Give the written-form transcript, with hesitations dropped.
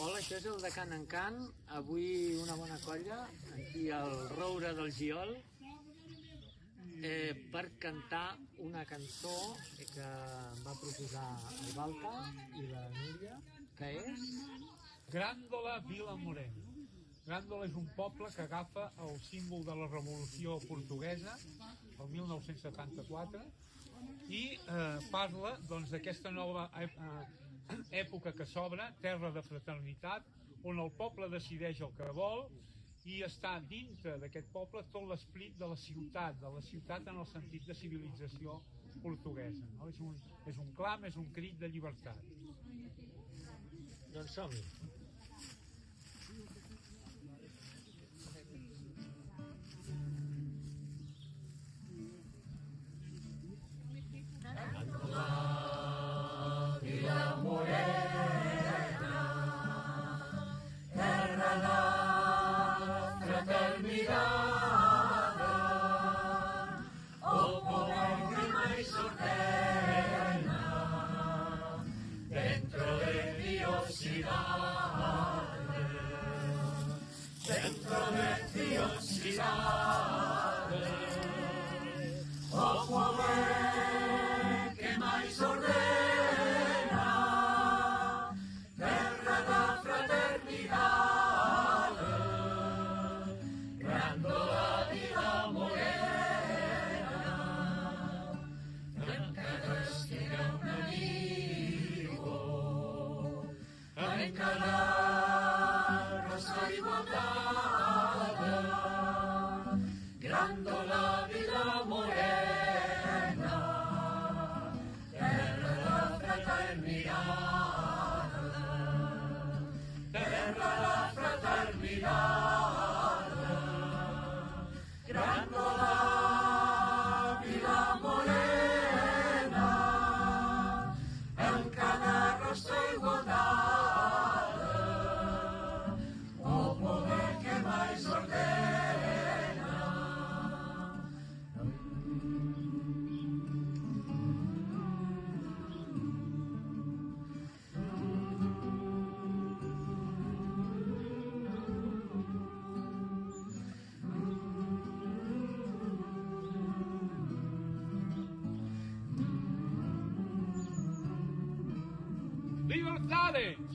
Hola, això és el de Can en Can. Avui una bona colla, aquí al Roure del Giol, per cantar una cançó que em va proposar el Balta i la Núria, que és Gràndola Vila Morena. Gràndola és un poble que agafa el símbol de la Revolució Portuguesa, el 1974, i parla d'aquesta nova època que s'obre, terra de fraternitat, on el poble decideix el que vol i està dintre d'aquest poble tot l'esperit de la ciutat en el sentit de civilització portuguesa. No? És un clam, és un crit de llibertat. Doncs som-hi. Vila Morena, terra de fraternidad, oh poder que más ordena dentro de Dios y Padre, dentro de Dios y Padre, oh poder que más ordena en cada rosa igualdad, Gràndola Vila Morena, terra de fraternidad, terra de fraternidad, Gràndola Vila Morena, en cada rostro igualdad. ¡Libertades!